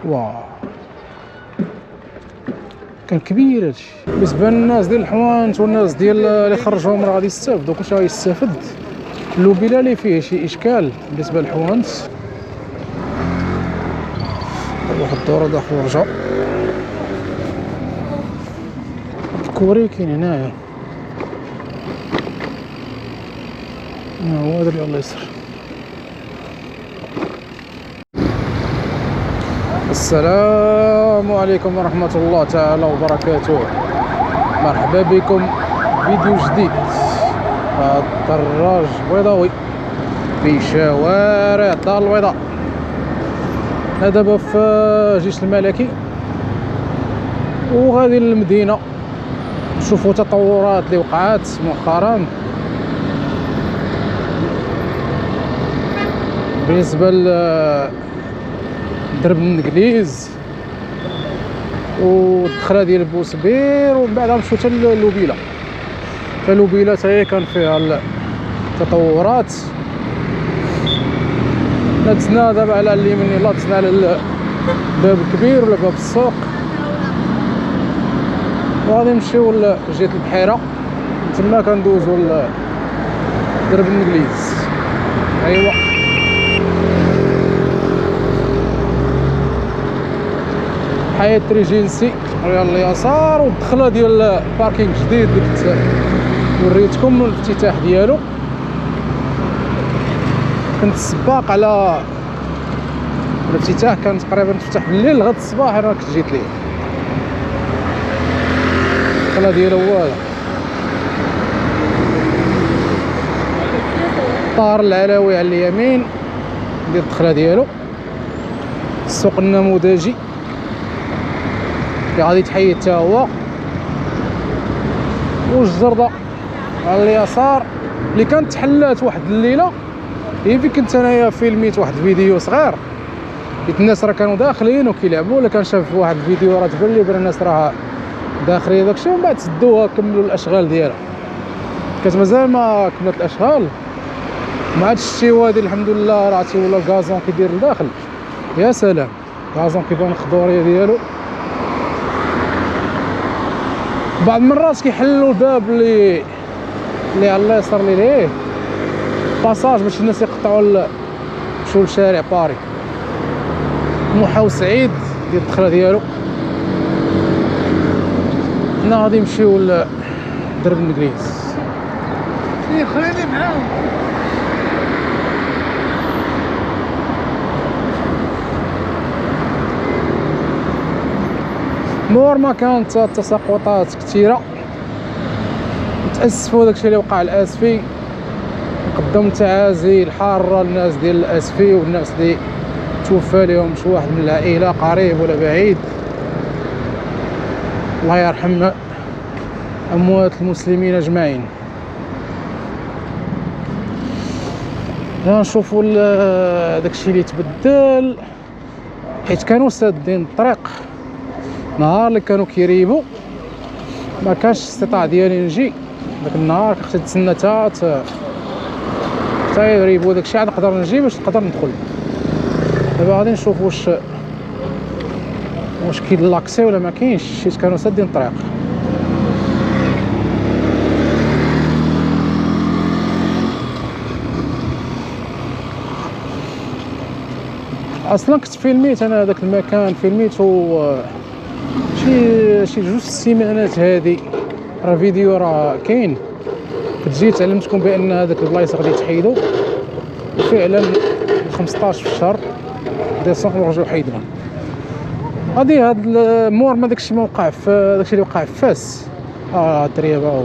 واو كان كبير هادشي. بالنسبه للناس ديال الحوانت والناس ديال اللي خرجوهم راه غادي يستافدوا. كلشي غادي يستافد. اللوبيله اللي فيه شي اشكال بالنسبه للحوانت. واحد الدوره داخل ورجع. الكوري كاين هنايا. هو هذا اللي الله يسر. السلام عليكم ورحمة الله تعالى وبركاته. مرحبا بكم فيديو جديد. الدراج بيضاوي في شوارع الدار البيضاء. أنا دابا في جيش الملكي وغادي للمدينة نشوفوا تطورات اللي وقعات مؤخرا بالنسبة درب النقليز والدخله ديال بوسبير، ومن بعد غنمشيو حتى للوبيله. فاللوبيله حتى هي كان فيها التطورات. لا تسنا دابا على اليمين، لا تسنا على الباب الكبير ولا باب السوق، وغادي نمشيو لجهه البحيره. تما كندوزو درب النقليز. ايوا حياة ريجينسي على اليسار، والدخله ديال باركينغ جديد اللي كنت وريتكم الافتتاح ديالو. كنت السباق على الافتتاح، كان تقريبا تفتح بالليل لغد الصباح. انا كنت جيت ليه. الدخله ديالو هو هذا. طار العلوي على اليمين ديال الدخله ديالو. السوق النموذجي اللي غادي يتحيد حتى هو، والجردة على اليسار اللي كانت تحلات واحد الليله. هي فين كنت انايا فيلميت واحد الفيديو صغير، حيت الناس راه كانوا داخلين وكيلعبوا، ولا كان شاف واحد الفيديو راه تبان لي بان الناس راه داخلين داكشي، ومن بعد سدوها كملوا الاشغال ديالها. كانت مازال ما كملت الاشغال. مع هاد الشتيوادي الحمد لله راه تيولى الكازون كيدير لداخل. يا سلام، الكازون كيبان الخضوريه ديالو. بعض المرات كيحلوا الباب اللي على اليسار اللي ليه باساج باش الناس يقطعوا يمشيو لشارع باري. محاو سعيد ديال الدخله ديالو. حنا غادي نمشيو لدرب النقليز. خليني معاهم. مور ما كانت التساقطات كثيره، نتاسفوا داكشي اللي وقع الاسفي. نقدم التعازي الحاره للناس ديال الاسفي والناس اللي توفى لهم شي واحد من العائله قريب ولا بعيد. الله يرحم اموات المسلمين اجمعين. نشوفوا داكشي اللي تبدل، حيت كانوا سادين الطريق نهار اللي كانوا كيريبوا. ما كانش استطاع ديالي نجي داك النهار، كنت نتسنى حتى يريبوا داكشي عاد نقدر نجي باش نقدر ندخل. دابا غادي نشوف واش كاين لاكسي ولا ما كاينش، حيت كانوا سادين الطريق. اصلا كنت فيلميت انا هذاك المكان، فيلميتو شي جوج السيمانات هادي. راه فيديو راه كاين. كنت جيت علمتكم بان هذاك البلايص غادي يتحيدوا، وفعلا 15 في الشهر ديسمبر رجعوا حيدوهم. غادي هاد مور ما داكشي ما وقع في داكشي اللي وقع في فاس. الدريابه هو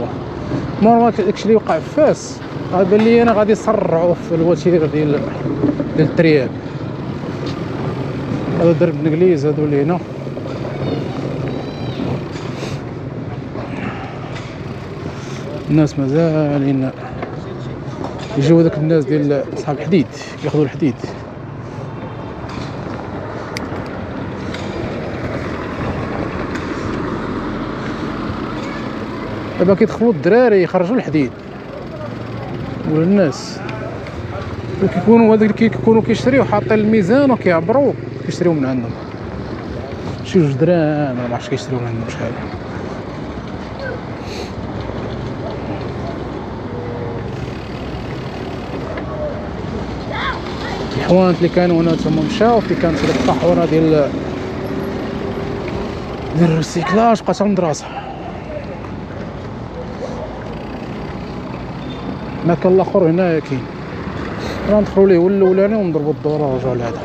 مور ما داكشي اللي وقع في فاس. بان لي انا غادي يسرعوا في الوتيره ديال الدرياب. هذا درب النقليز هادو اللي هنا. الناس مازالين يجيو داك الناس ديال صحاب الحديد ياخذوا الحديد. دابا كيدخلوا الدراري يخرجوا الحديد ولا الناس، وكيكونوا هذاك كيكونوا كيشريو حاطين الميزان وكيعبروا كيشريو من عندهم. شي 2 دراهم ما عرفتش كيشريو عندهم شحال. الحوانت اللي كانوا هنا تما مشاو في كانت ديك الطاحونه ديال الريسيكلاج بقات المدرسه. المكان الاخر هنايا كاين، غندخلو ليه هو الاولاني ونضربو الدوره ونرجعو لهذا.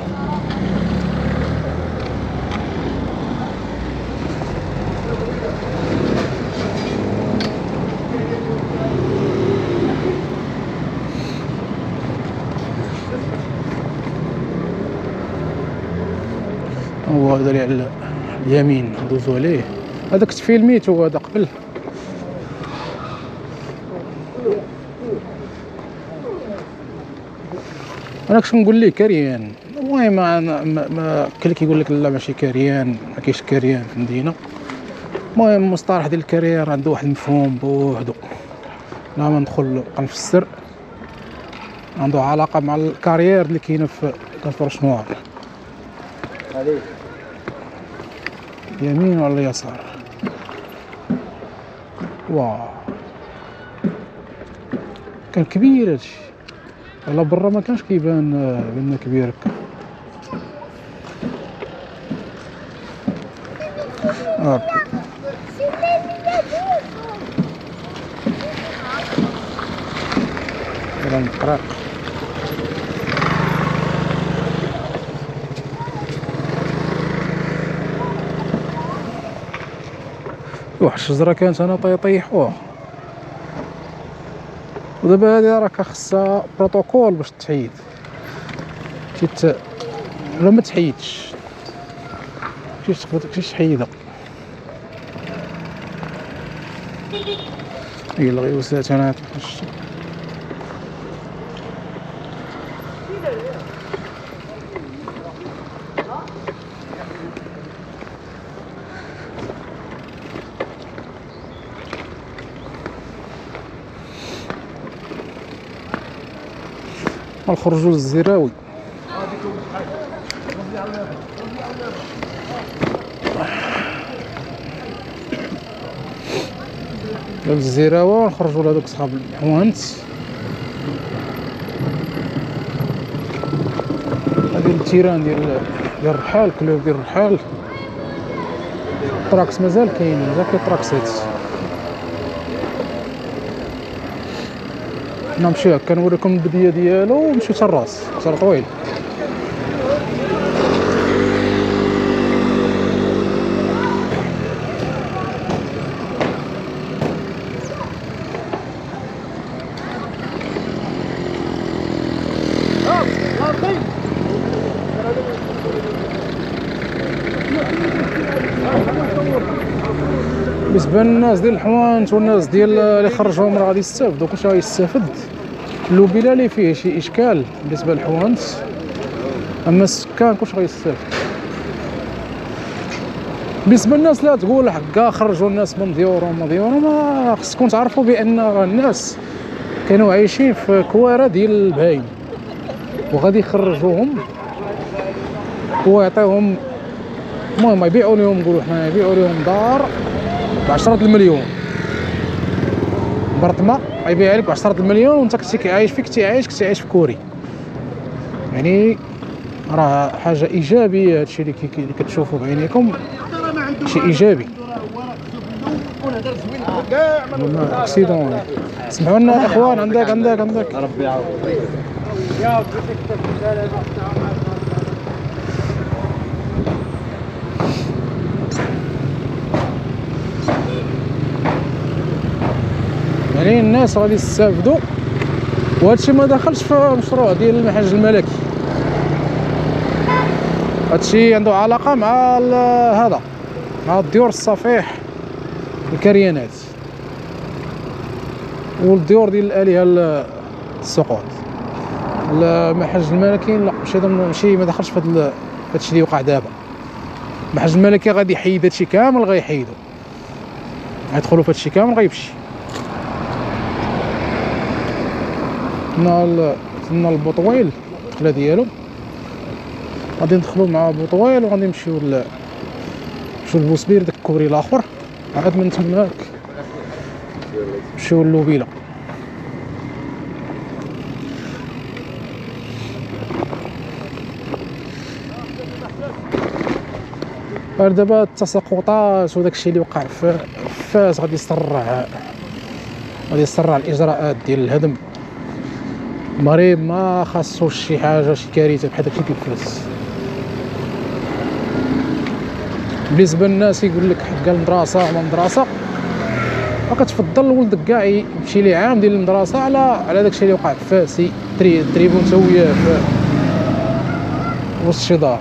هو هذا اللي على اليمين ندوزو عليه، هذاك تفيلميتو هذا قبل. انا كنت نقول ليه كريان، المهم ما كل كيقول لك لا ماشي كريان، ما كاينش كريان في المدينه. المهم المصطلح ديال الكارير عنده واحد المفهوم بوحدو، لا ما ندخل نفسر، عنده علاقه مع الكارير اللي كاينه في الفرش نوار. يمين ولا يسار؟ واو كان كبير هادشي، على برا ما كانش كيبان بان كبير هكا. الطريق واحد الشجره كانت هنا طيحوها، ودابا هادي راه خاصها بروتوكول باش تحيد، ولا ما تحيدش كيفاش تحيدها. هي الغيوسات هنا نخرجوا للزراوي. للزراوه نخرجوا لهذوك صحاب الحوانت. هذه التيران ديال الرحال، كلوب ديال الرحال. الطراكس مازال كاين، مازال كاين طراكسات. نمشي هكا نوريكم البديه ديالو ونمشيو حتى الراس، مسار طويل. بالنسبه للناس ديال الحوانت والناس ديال اللي خرجوهم راه غادي يستافدوا. كلشي غيستافد. اللوبيله اللي فيه شي اشكال بالنسبه للحوانت، اما السكان كلشي غيستافد. بالنسبه للناس اللي تقول حكا خرجوا الناس من ديورهم، ما خصكم تعرفوا بان الناس كانوا عايشين في كواره ديال البهايم، وغادي يخرجوهم ويعطيوهم، المهم يبيعوا لهم، نقولوا حنا يبيعوا لهم دار ب10 المليون، برطمه يبيع لك ب10 المليون، وانت كنتي عايش فيك، كنتي عايش في كوري. يعني راه حاجه ايجابيه هادشي اللي كتشوفوا بعينيكم، شيء ايجابي. اكسيدون. سمحوا لنا اخوان، عندك ربي يعاونك. يعني الناس غادي يستافدوا، وهادشي ما دخلش في مشروع ديال المحج الملكي. هادشي عنده علاقه مع هذا، مع الديور الصفيح، الكريانات والديور ديال الالهه السقوط. المحج الملكي لا، ماشي ما دخلش في هادشي اللي وقع دابا. المحج الملكي غادي يحيد هادشي كامل، غيحيدو، غيدخلوا في هادشي كامل، غيمشي. تما البوطويل الدخله ديالو، غادي ندخلو مع بوطويل وغادي نمشيو نمشيو لبوسبير داك الكوبري الاخر، عاد من تماك نمشيو للوبيله. دابا التساقطات وداك الشيء اللي وقع في فاس غادي يسرع الاجراءات ديال الهدم. المغرب ما خاصوش شي حاجه، شي كارثه بحال داكشي ديال فاس. بالنسبه للناس يقول لك حق المدرسه وما مدرسه، فكتفضل ولدك كاع يمشي ليه عام ديال المدرسه على داكشي اللي وقع في فاس. تريبو نتا وياه في وسط شي دار.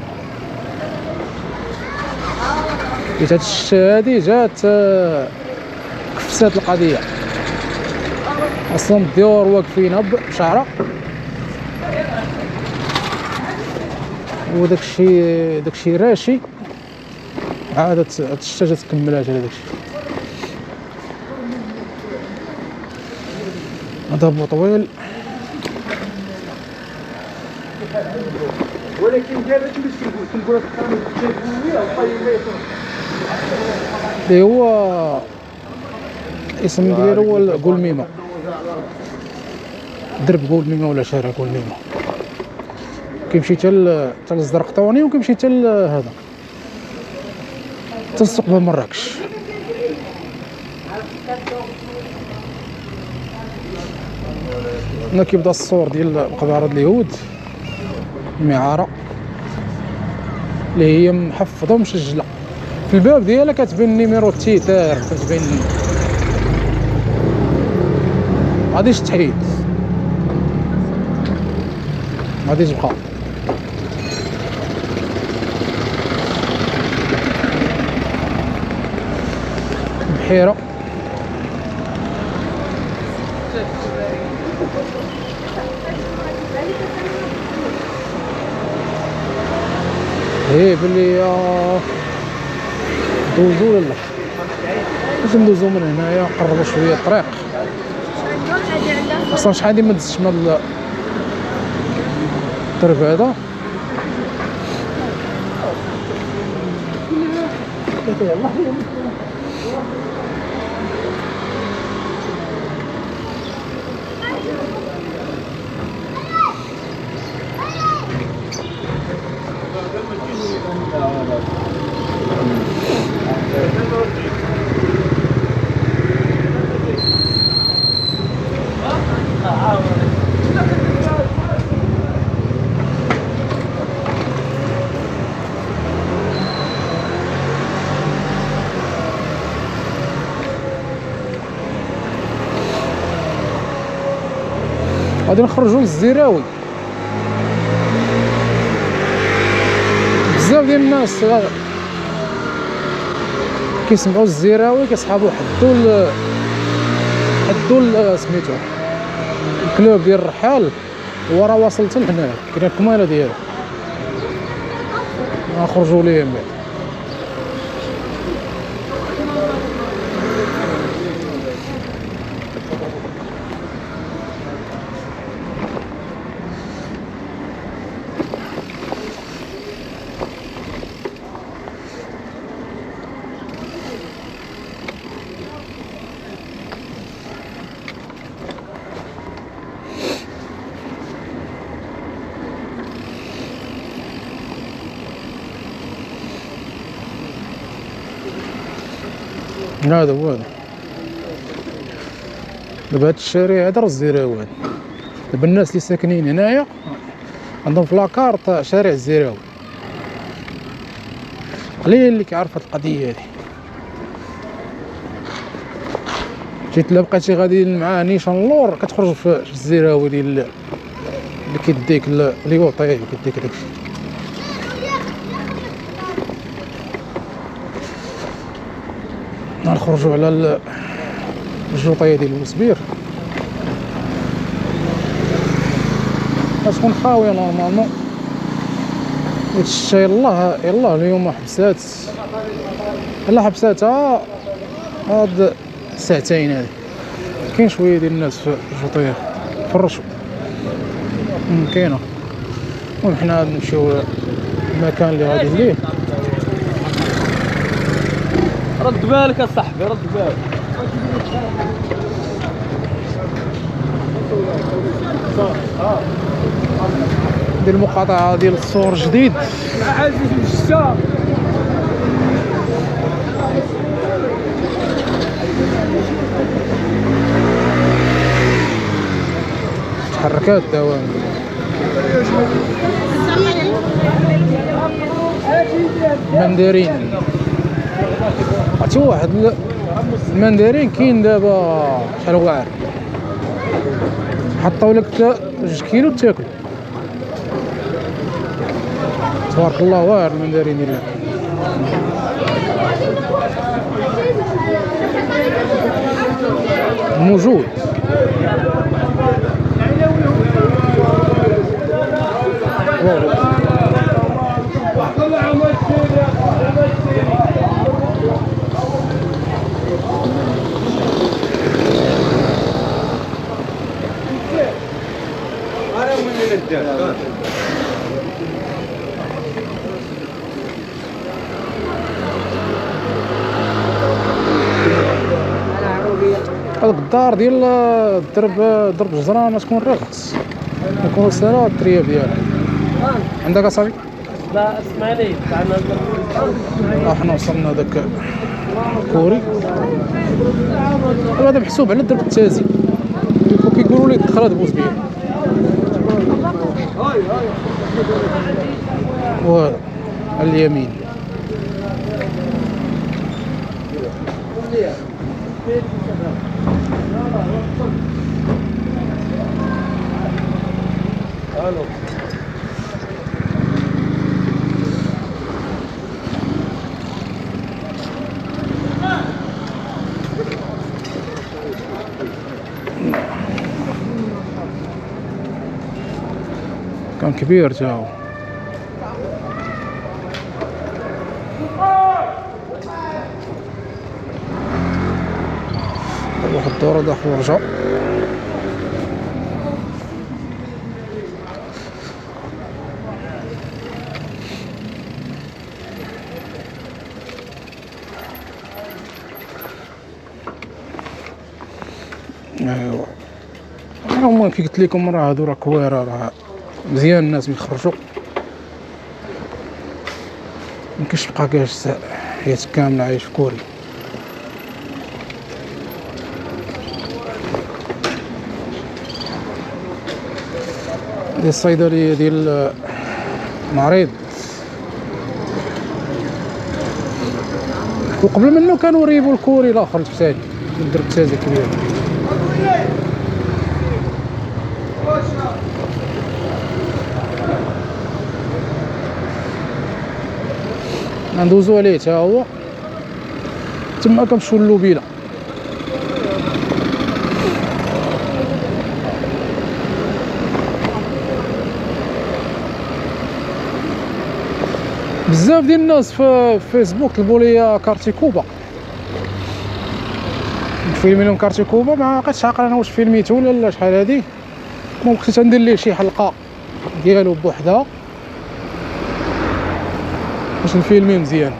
حيت هاد الشتا هادي جات كفسات القضيه. اصلا الديور واقفين بشعره، وداكشي راشي، عاد هاد الشتا جات كملات على داكشي. هذا بو طويل، ولكن دابا كيفاش كنقول لك اللي هو الاسم ديالو هو قولميمه، درب قولميمه ولا شارع قولميمه. كيمشي حتى الزرقطوني وكيمشي حتى هذا حتى السوق باب مراكش. هنا كيبدا الصور ديال مقبره اليهود، المعاره اللي هي محفظه ومسجله. في الباب ديالها كتبين نيميرو التيتار، كتبين غاديش تحيد، غادي تبقى. بحيره هي بلي دوزو ولا باش ندوزو من هنايا نقربو شويه الطريق. اصلا شحال هادي ما دزتش من الدرب هذا. غادي نخرجوا للزراوي. بزاف ديال الناس كيسمعوا الزراوي كيصحابوا حدوا سميتو الكلوب ديال الرحال، وراه واصل حتى لهنا كاين الكماله ديالو. نخرجوا ليه من بعد. هذا هو هذا دابا هاد الشارع هذا راه الزراوي. دابا الناس اللي ساكنين هنايا عندهم في لاكارت شارع الزراوي. قليل اللي كيعرف هاد القضيه هادي. جيت لا بقيتي غادي مع نيشان اللور كتخرج في الزراوي اللي كيديك ليوطي كيديك داكشي. نخرجوا على الجوطيه ديال المسبير. غتكون خاويه نورمالمون. الشتا يلاه اليوم حبساتها هاد الساعتين هادي. كاين شويه ديال الناس في الجوطيه فرشوا كاينه. المهم حنا نمشيو المكان اللي غادي ليه. رد بالك يا صاحبي، رد بالك. ديال المقاطعة ديال الصور جديد. عزيز من الشام. تحركات دوام. المندرين عرفتي واحد المندرين كاين دابا شحال واعر، حطوا لك 2 كيلو تاكل. تبارك الله واعر المندرين ديالنا. موجود. هذاك الدار ديال درب جزران تكون رخص، يكون سنة الترياب ديالها. عندك اصاحبي؟ لا اسمعني تعال. حنا وصلنا داك كوري، هذا محسوب على درب التازي، وكيقولوا لي دخل هذا بوزبيه. وهذا على اليمين كان كبير جاو. واحد الدورة داخل ورجع. ايوا المهم كي قلت لكم راه هادو راه كويره، راه مزيان الناس يخرجوا، ميمكنش تبقى جالس حياتك كامله عايش في كوري. ديال الصيدليه ديال المريض، وقبل منه كانوا ريبوا الكوري الاخر الثاني درب تازي كبير. ندوزو عليه تا هو، تما كنمشيو للوبيله. بزاف ديال الناس في فيسبوك طلبوا لي كارتي كوبا، فيلمي لهم كارتي كوبا، ما عقلتش عاقل انا واش فيلميتو ولا شحال هادي. ممكن بقيت ندير ليه شي حلقه ديالو بوحدها باش نفيلمي مزيان.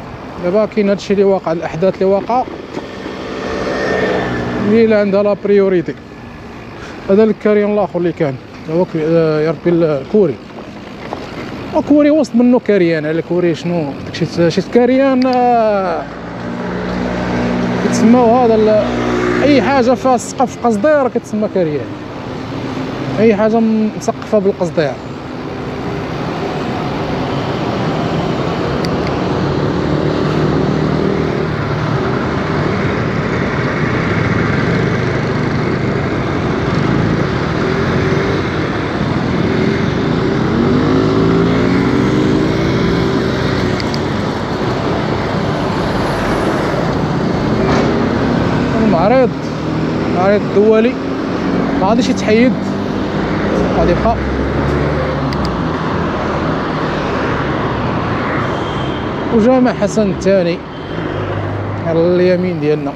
دابا كاين هادشي اللي واقع، الاحداث اللي واقعه اللي عندها لا بريوريتي. هذا الكاريان الاخر اللي كان هو يربي الكوري، وكوري وسط منه كاريان. على كوري شنو داكشي شي كاريان كيتسماو هذا اي حاجه فيها السقف قصدير كتسمى كاريان، اي حاجه مسقفه بالقصدير. المعرض الدولي ما غاديش يتحيد، غادي يبقى. وجامع حسن الثاني على اليمين ديالنا.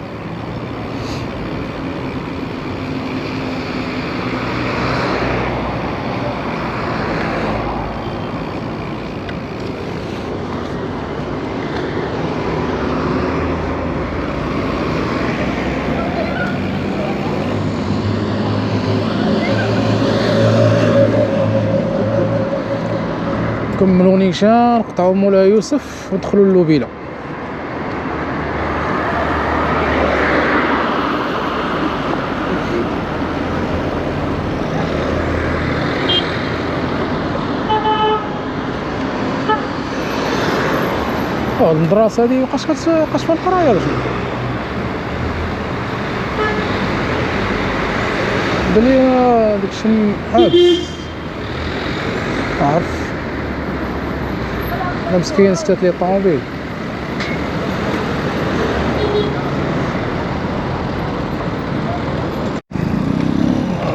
نكملوا نيشان، نقطعوا مولاي يوسف وندخلوا للوبيله. هاد المدرسه هادي مابقاش فيها القرايه ولا شنو؟ بلي داكشي حابس عارف. انا مسكين ستات لي طوموبيل.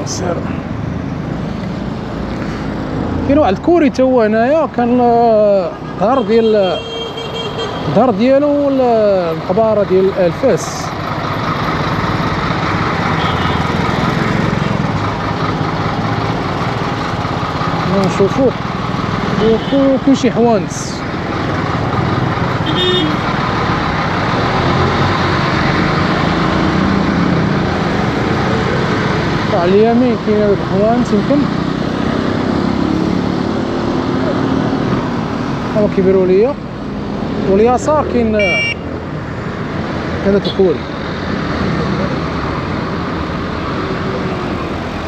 سير كاين واحد الكوري تا هو هنايا، كان الظهر ديالو المقبره ديال الفاس. نشوفو وكاين شي حوانت. على اليمين كاين هاد الحوانت يمكن هما كيبيروا ليا، واليسار كاين داك الكوري.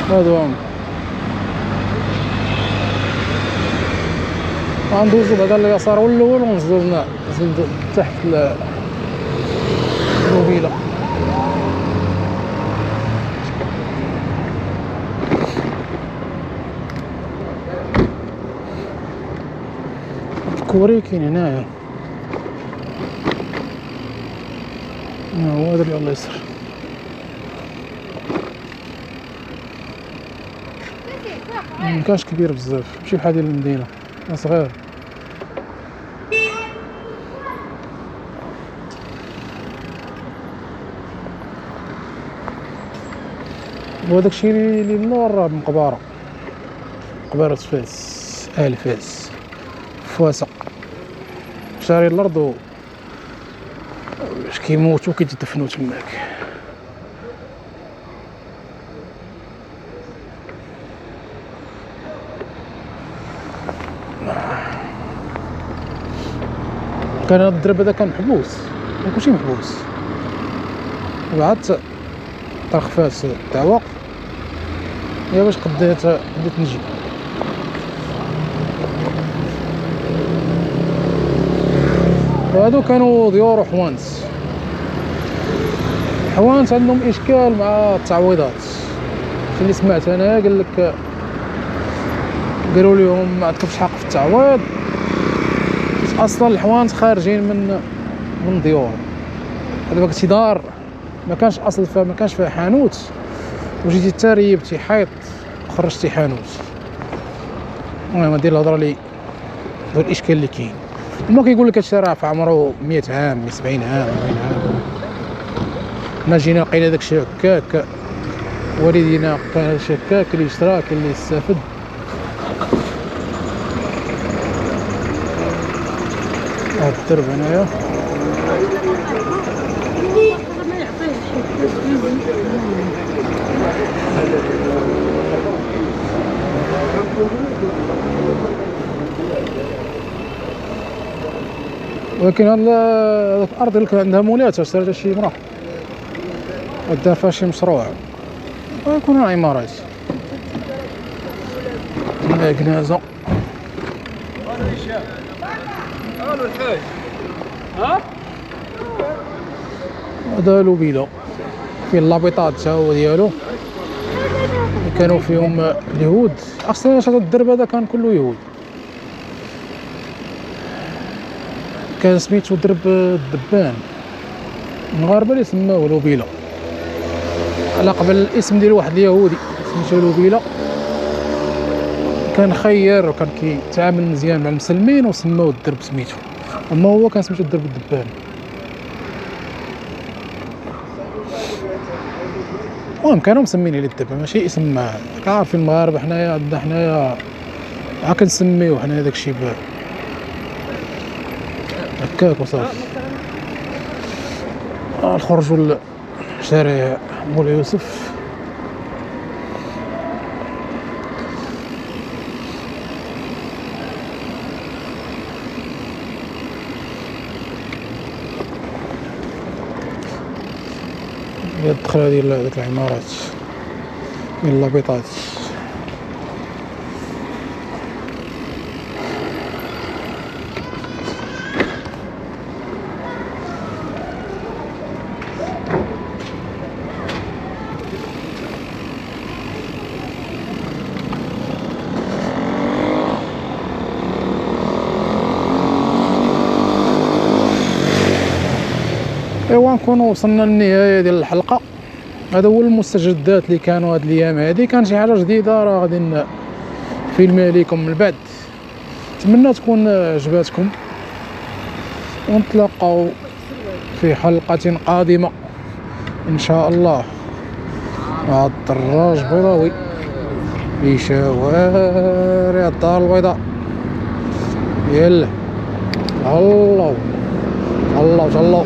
هادو هما غندوزو بعدا اليسار والاول ونزلو تحت الوبيله. الكوري كاين هنايا، هو هذا اللي على اليسار. مكانش كبير بزاف، ماشي بحال ديال المدينه، صغير. وهداك الشيء اللي اللور راه مقبره فاس، اهل فاس فواسق شاري الارض باش كيموتوا كيتدفنوا تماك. كان هاد الدرب هذا كان محبوس، كلشي محبوس، وبعد ترخفات الدعوة هي باش بديت نجي. وهادو كانوا ديور وحوانت عندهم اشكال مع التعويضات. اللي سمعت انا قال لك قالوا لهم ما عندكمش حق في التعويض، اصلا الحوانت خارجين من ديور. هذا كنتي دار ما كانش اصل فيها، ما كانش فيها حانوت، وجيتي تريبتي حيط وخرجتي حانوت. المهم هادي الهضره اللي هذا الاشكال اللي كاين. هما كيقول لك هادشي راه في عمره 100 عام 70 عام 40 عام. حنا جينا لقينا داكشي هكاك، والدينا كان هادشي هكاك، اللي اشترى كاين اللي استفد. هاد الدرب هنايا ولكن هاد الارض اللي كان عندها مولاتها شراتها شي مرا ودار فيها شي مشروع، يكونوا عمارات كنازه. هذا لوبيلا فين لابيطات تا هو ديالو كانوا فيهم اليهود. اصلا هذا الدرب هذا كان كله يهود، كان سميتو درب الدبان. المغاربه اللي سماوه لوبيلا على قبل الاسم ديال واحد اليهودي سميتو لوبيلا، كان خير وكان كيتعامل مزيان مع المسلمين وسماوه الدرب سميتو، اما هو كان سميتو درب الدبان. المهم كانوا مسمينه للدبان ماشي اسم عارفين المغاربه. حنايا عندنا حنايا كنسميوه حنايا داكشي هكاك وصافي. نخرجوا لشارع مولاي يوسف. هي الدخله ديال هذيك العمارات ديال اللابيطات. ايوا نكونوا وصلنا للنهايه ديال الحلقه. هذا هو المستجدات اللي كانوا هاد الايام هادي. كان شي حاجه جديده راه غادي نفيلمها لكم من بعد. نتمنى تكون عجباتكم، ونتلاقاو في حلقه قادمه ان شاء الله مع الدراج بيضاوي في شوارع الدار البيضاء. يلا الله الله الله.